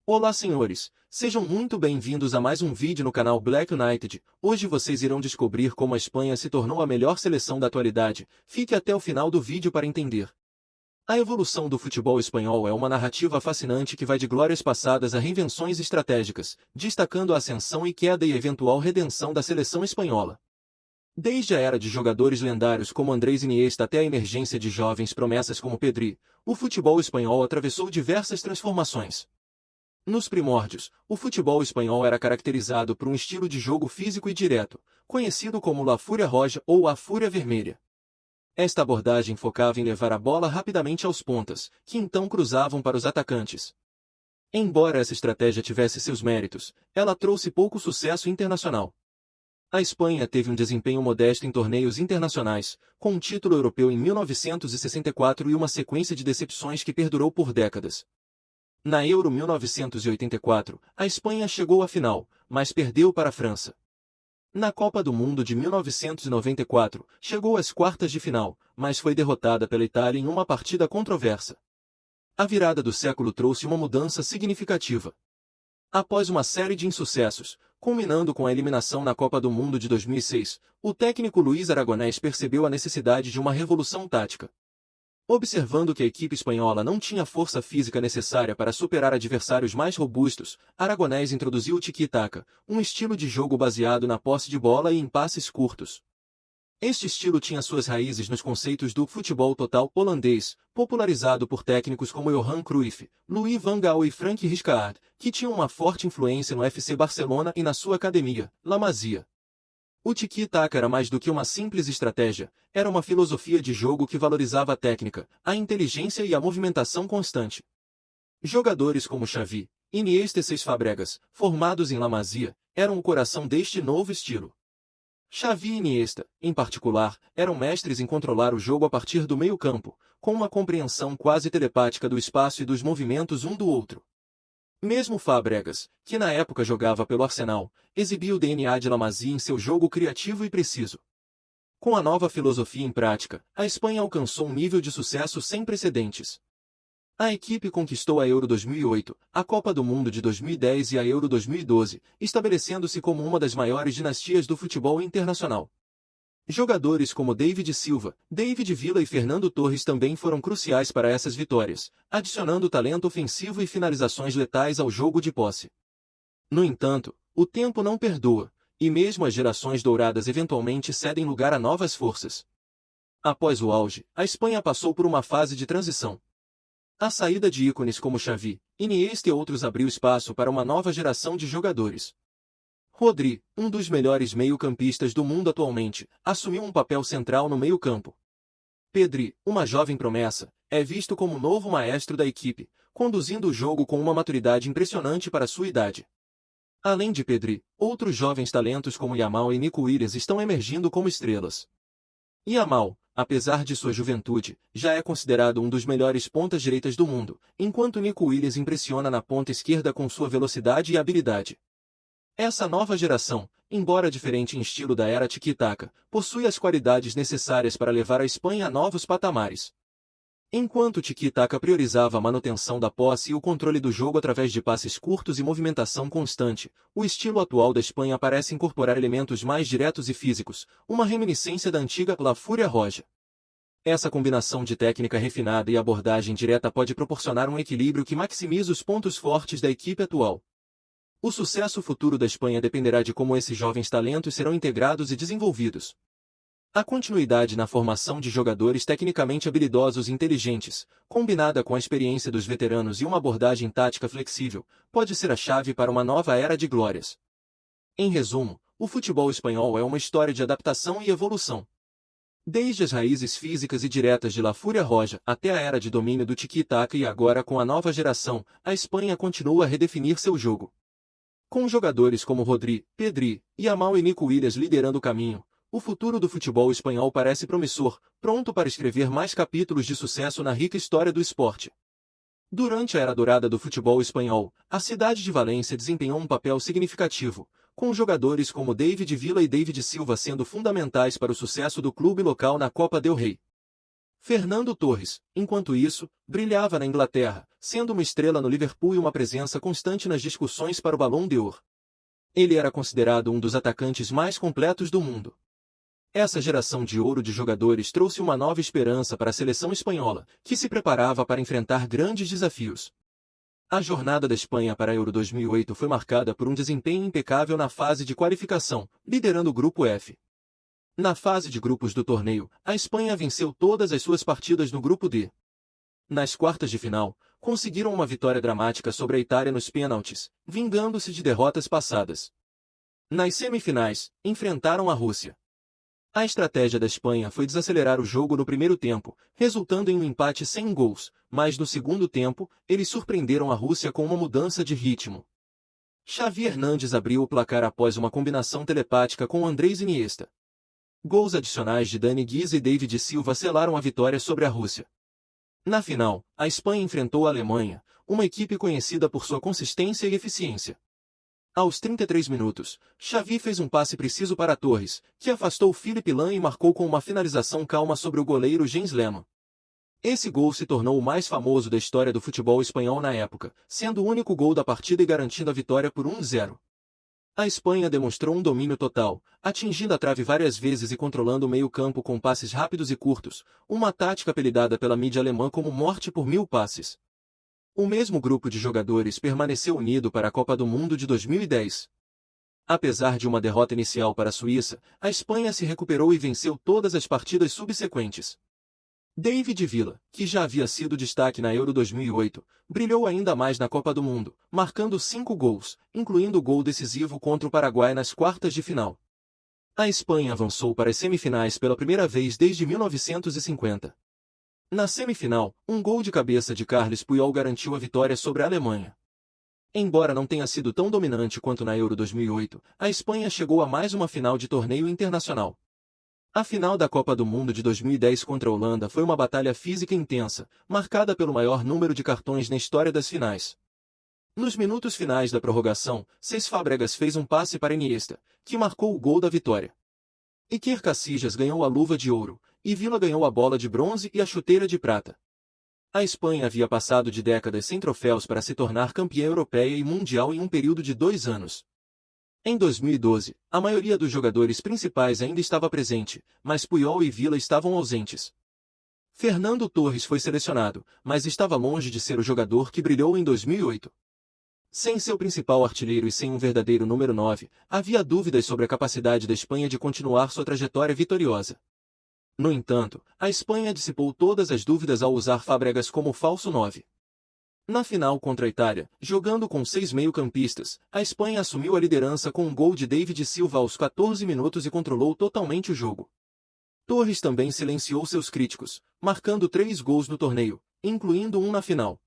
Olá senhores, sejam muito bem-vindos a mais um vídeo no canal Black United. Hoje vocês irão descobrir como a Espanha se tornou a melhor seleção da atualidade. Fique até o final do vídeo para entender. A evolução do futebol espanhol é uma narrativa fascinante que vai de glórias passadas a reinvenções estratégicas, destacando a ascensão e queda e eventual redenção da seleção espanhola. Desde a era de jogadores lendários como Andrés Iniesta até a emergência de jovens promessas como Pedri, o futebol espanhol atravessou diversas transformações. Nos primórdios, o futebol espanhol era caracterizado por um estilo de jogo físico e direto, conhecido como La Fúria Roja ou a Fúria Vermelha. Esta abordagem focava em levar a bola rapidamente aos pontas, que então cruzavam para os atacantes. Embora essa estratégia tivesse seus méritos, ela trouxe pouco sucesso internacional. A Espanha teve um desempenho modesto em torneios internacionais, com um título europeu em 1964 e uma sequência de decepções que perdurou por décadas. Na Euro 1984, a Espanha chegou à final, mas perdeu para a França. Na Copa do Mundo de 1994, chegou às quartas de final, mas foi derrotada pela Itália em uma partida controversa. A virada do século trouxe uma mudança significativa. Após uma série de insucessos, culminando com a eliminação na Copa do Mundo de 2006, o técnico Luís Aragonés percebeu a necessidade de uma revolução tática. Observando que a equipe espanhola não tinha a força física necessária para superar adversários mais robustos, Aragonés introduziu o tiki-taka, um estilo de jogo baseado na posse de bola e em passes curtos. Este estilo tinha suas raízes nos conceitos do futebol total holandês, popularizado por técnicos como Johan Cruyff, Louis van Gaal e Frank Rijkaard, que tinham uma forte influência no FC Barcelona e na sua academia, La Masia. O tiki-taka era mais do que uma simples estratégia, era uma filosofia de jogo que valorizava a técnica, a inteligência e a movimentação constante. Jogadores como Xavi, Iniesta e Cesc Fabregas, formados em La Masia, eram o coração deste novo estilo. Xavi e Iniesta, em particular, eram mestres em controlar o jogo a partir do meio-campo, com uma compreensão quase telepática do espaço e dos movimentos um do outro. Mesmo Fabregas, que na época jogava pelo Arsenal, exibia o DNA de La Masia em seu jogo criativo e preciso. Com a nova filosofia em prática, a Espanha alcançou um nível de sucesso sem precedentes. A equipe conquistou a Euro 2008, a Copa do Mundo de 2010 e a Euro 2012, estabelecendo-se como uma das maiores dinastias do futebol internacional. Jogadores como David Silva, David Villa e Fernando Torres também foram cruciais para essas vitórias, adicionando talento ofensivo e finalizações letais ao jogo de posse. No entanto, o tempo não perdoa, e mesmo as gerações douradas eventualmente cedem lugar a novas forças. Após o auge, a Espanha passou por uma fase de transição. A saída de ícones como Xavi, Iniesta e outros abriu espaço para uma nova geração de jogadores. Rodri, um dos melhores meio-campistas do mundo atualmente, assumiu um papel central no meio-campo. Pedri, uma jovem promessa, é visto como o novo maestro da equipe, conduzindo o jogo com uma maturidade impressionante para sua idade. Além de Pedri, outros jovens talentos como Yamal e Nico Williams estão emergindo como estrelas. Yamal, apesar de sua juventude, já é considerado um dos melhores pontas-direitas do mundo, enquanto Nico Williams impressiona na ponta esquerda com sua velocidade e habilidade. Essa nova geração, embora diferente em estilo da era tiki-taka, possui as qualidades necessárias para levar a Espanha a novos patamares. Enquanto o tiki-taka priorizava a manutenção da posse e o controle do jogo através de passes curtos e movimentação constante, o estilo atual da Espanha parece incorporar elementos mais diretos e físicos, uma reminiscência da antiga La Fúria Roja. Essa combinação de técnica refinada e abordagem direta pode proporcionar um equilíbrio que maximiza os pontos fortes da equipe atual. O sucesso futuro da Espanha dependerá de como esses jovens talentos serão integrados e desenvolvidos. A continuidade na formação de jogadores tecnicamente habilidosos e inteligentes, combinada com a experiência dos veteranos e uma abordagem tática flexível, pode ser a chave para uma nova era de glórias. Em resumo, o futebol espanhol é uma história de adaptação e evolução. Desde as raízes físicas e diretas de La Fúria Roja até a era de domínio do tiki-taka e agora com a nova geração, a Espanha continua a redefinir seu jogo. Com jogadores como Rodri, Pedri, Yamal e Nico Williams liderando o caminho, o futuro do futebol espanhol parece promissor, pronto para escrever mais capítulos de sucesso na rica história do esporte. Durante a era dourada do futebol espanhol, a cidade de Valência desempenhou um papel significativo, com jogadores como David Villa e David Silva sendo fundamentais para o sucesso do clube local na Copa del Rey. Fernando Torres, enquanto isso, brilhava na Inglaterra, sendo uma estrela no Liverpool e uma presença constante nas discussões para o Ballon d'Or. Ele era considerado um dos atacantes mais completos do mundo. Essa geração de ouro de jogadores trouxe uma nova esperança para a seleção espanhola, que se preparava para enfrentar grandes desafios. A jornada da Espanha para a Euro 2008 foi marcada por um desempenho impecável na fase de qualificação, liderando o Grupo F. Na fase de grupos do torneio, a Espanha venceu todas as suas partidas no Grupo D. Nas quartas de final, conseguiram uma vitória dramática sobre a Itália nos pênaltis, vingando-se de derrotas passadas. Nas semifinais, enfrentaram a Rússia. A estratégia da Espanha foi desacelerar o jogo no primeiro tempo, resultando em um empate sem gols, mas no segundo tempo, eles surpreenderam a Rússia com uma mudança de ritmo. Xavi Hernández abriu o placar após uma combinação telepática com Andrés Iniesta. Gols adicionais de Dani Guiza e David Silva selaram a vitória sobre a Rússia. Na final, a Espanha enfrentou a Alemanha, uma equipe conhecida por sua consistência e eficiência. Aos 33 minutos, Xavi fez um passe preciso para Torres, que afastou Philipp Lahm e marcou com uma finalização calma sobre o goleiro Jens Lehmann. Esse gol se tornou o mais famoso da história do futebol espanhol na época, sendo o único gol da partida e garantindo a vitória por 1-0. A Espanha demonstrou um domínio total, atingindo a trave várias vezes e controlando o meio-campo com passes rápidos e curtos, uma tática apelidada pela mídia alemã como morte por 1000 passes. O mesmo grupo de jogadores permaneceu unido para a Copa do Mundo de 2010. Apesar de uma derrota inicial para a Suíça, a Espanha se recuperou e venceu todas as partidas subsequentes. David Villa, que já havia sido destaque na Euro 2008, brilhou ainda mais na Copa do Mundo, marcando 5 gols, incluindo o gol decisivo contra o Paraguai nas quartas de final. A Espanha avançou para as semifinais pela primeira vez desde 1950. Na semifinal, um gol de cabeça de Carles Puyol garantiu a vitória sobre a Alemanha. Embora não tenha sido tão dominante quanto na Euro 2008, a Espanha chegou a mais uma final de torneio internacional. A final da Copa do Mundo de 2010 contra a Holanda foi uma batalha física intensa, marcada pelo maior número de cartões na história das finais. Nos minutos finais da prorrogação, Cesc Fábregas fez um passe para Iniesta, que marcou o gol da vitória. Iker Casillas ganhou a luva de ouro, e Villa ganhou a bola de bronze e a chuteira de prata. A Espanha havia passado de décadas sem troféus para se tornar campeã europeia e mundial em um período de 2 anos. Em 2012, a maioria dos jogadores principais ainda estava presente, mas Puyol e Villa estavam ausentes. Fernando Torres foi selecionado, mas estava longe de ser o jogador que brilhou em 2008. Sem seu principal artilheiro e sem um verdadeiro número 9, havia dúvidas sobre a capacidade da Espanha de continuar sua trajetória vitoriosa. No entanto, a Espanha dissipou todas as dúvidas ao usar Fábregas como falso 9. Na final contra a Itália, jogando com 6 meio-campistas, a Espanha assumiu a liderança com um gol de David Silva aos 14 minutos e controlou totalmente o jogo. Torres também silenciou seus críticos, marcando 3 gols no torneio, incluindo um na final.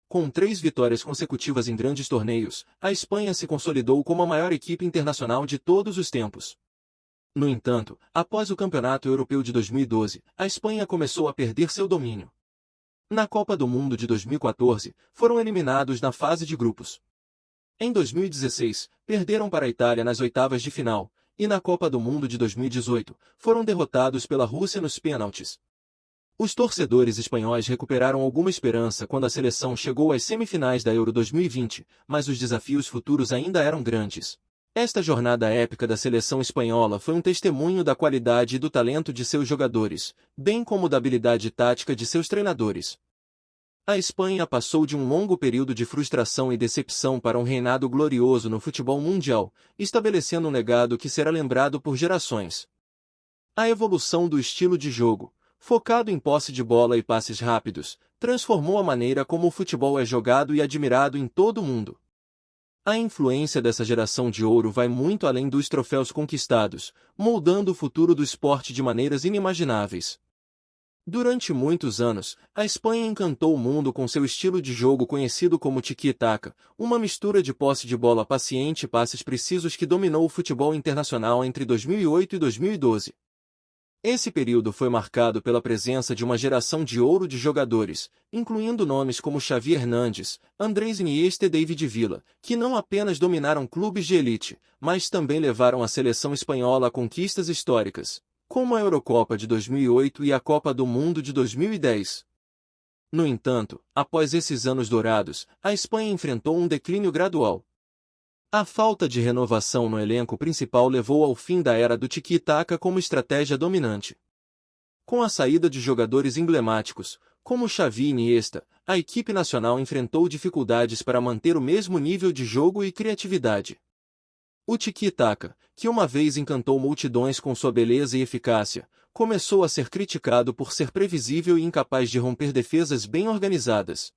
Com 3 vitórias consecutivas em grandes torneios, a Espanha se consolidou como a maior equipe internacional de todos os tempos. No entanto, após o Campeonato Europeu de 2012, a Espanha começou a perder seu domínio. Na Copa do Mundo de 2014, foram eliminados na fase de grupos. Em 2016, perderam para a Itália nas oitavas de final, e na Copa do Mundo de 2018, foram derrotados pela Rússia nos pênaltis. Os torcedores espanhóis recuperaram alguma esperança quando a seleção chegou às semifinais da Euro 2020, mas os desafios futuros ainda eram grandes. Esta jornada épica da seleção espanhola foi um testemunho da qualidade e do talento de seus jogadores, bem como da habilidade tática de seus treinadores. A Espanha passou de um longo período de frustração e decepção para um reinado glorioso no futebol mundial, estabelecendo um legado que será lembrado por gerações. A evolução do estilo de jogo, focado em posse de bola e passes rápidos, transformou a maneira como o futebol é jogado e admirado em todo o mundo. A influência dessa geração de ouro vai muito além dos troféus conquistados, moldando o futuro do esporte de maneiras inimagináveis. Durante muitos anos, a Espanha encantou o mundo com seu estilo de jogo conhecido como tiki-taka, uma mistura de posse de bola paciente e passes precisos que dominou o futebol internacional entre 2008 e 2012. Esse período foi marcado pela presença de uma geração de ouro de jogadores, incluindo nomes como Xavi Hernández, Andrés Iniesta e David Villa, que não apenas dominaram clubes de elite, mas também levaram a seleção espanhola a conquistas históricas. como a Eurocopa de 2008 e a Copa do Mundo de 2010. No entanto, após esses anos dourados, a Espanha enfrentou um declínio gradual. A falta de renovação no elenco principal levou ao fim da era do tiki-taka como estratégia dominante. Com a saída de jogadores emblemáticos, como Xavi e Iniesta, a equipe nacional enfrentou dificuldades para manter o mesmo nível de jogo e criatividade. O tiki-taka, que uma vez encantou multidões com sua beleza e eficácia, começou a ser criticado por ser previsível e incapaz de romper defesas bem organizadas.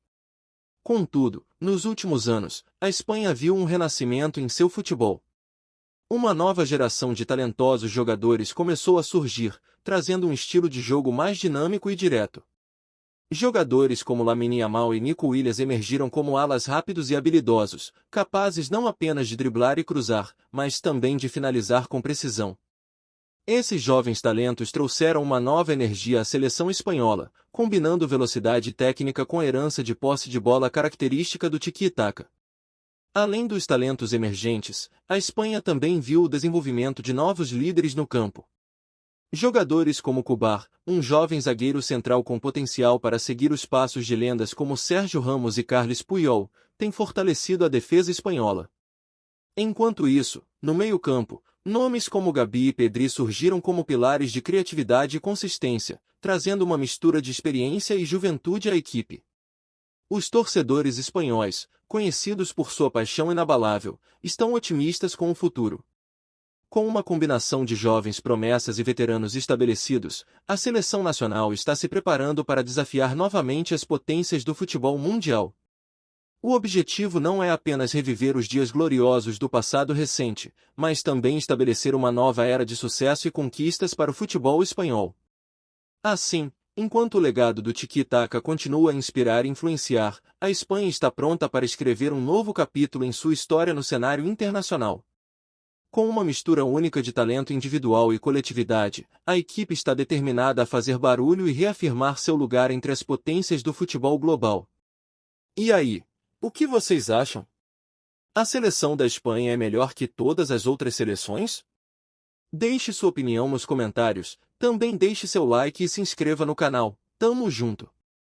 Contudo, nos últimos anos, a Espanha viu um renascimento em seu futebol. Uma nova geração de talentosos jogadores começou a surgir, trazendo um estilo de jogo mais dinâmico e direto. Jogadores como Lamine Yamal e Nico Williams emergiram como alas rápidos e habilidosos, capazes não apenas de driblar e cruzar, mas também de finalizar com precisão. Esses jovens talentos trouxeram uma nova energia à seleção espanhola, combinando velocidade e técnica com a herança de posse de bola característica do tiki-taka. Além dos talentos emergentes, a Espanha também viu o desenvolvimento de novos líderes no campo. Jogadores como Cubar, um jovem zagueiro central com potencial para seguir os passos de lendas como Sérgio Ramos e Carles Puyol, têm fortalecido a defesa espanhola. Enquanto isso, no meio-campo, nomes como Gabi e Pedri surgiram como pilares de criatividade e consistência, trazendo uma mistura de experiência e juventude à equipe. Os torcedores espanhóis, conhecidos por sua paixão inabalável, estão otimistas com o futuro. Com uma combinação de jovens promessas e veteranos estabelecidos, a seleção nacional está se preparando para desafiar novamente as potências do futebol mundial. O objetivo não é apenas reviver os dias gloriosos do passado recente, mas também estabelecer uma nova era de sucesso e conquistas para o futebol espanhol. Assim, enquanto o legado do tiki-taka continua a inspirar e influenciar, a Espanha está pronta para escrever um novo capítulo em sua história no cenário internacional. Com uma mistura única de talento individual e coletividade, a equipe está determinada a fazer barulho e reafirmar seu lugar entre as potências do futebol global. E aí? O que vocês acham? A seleção da Espanha é melhor que todas as outras seleções? Deixe sua opinião nos comentários, também deixe seu like e se inscreva no canal. Tamo junto!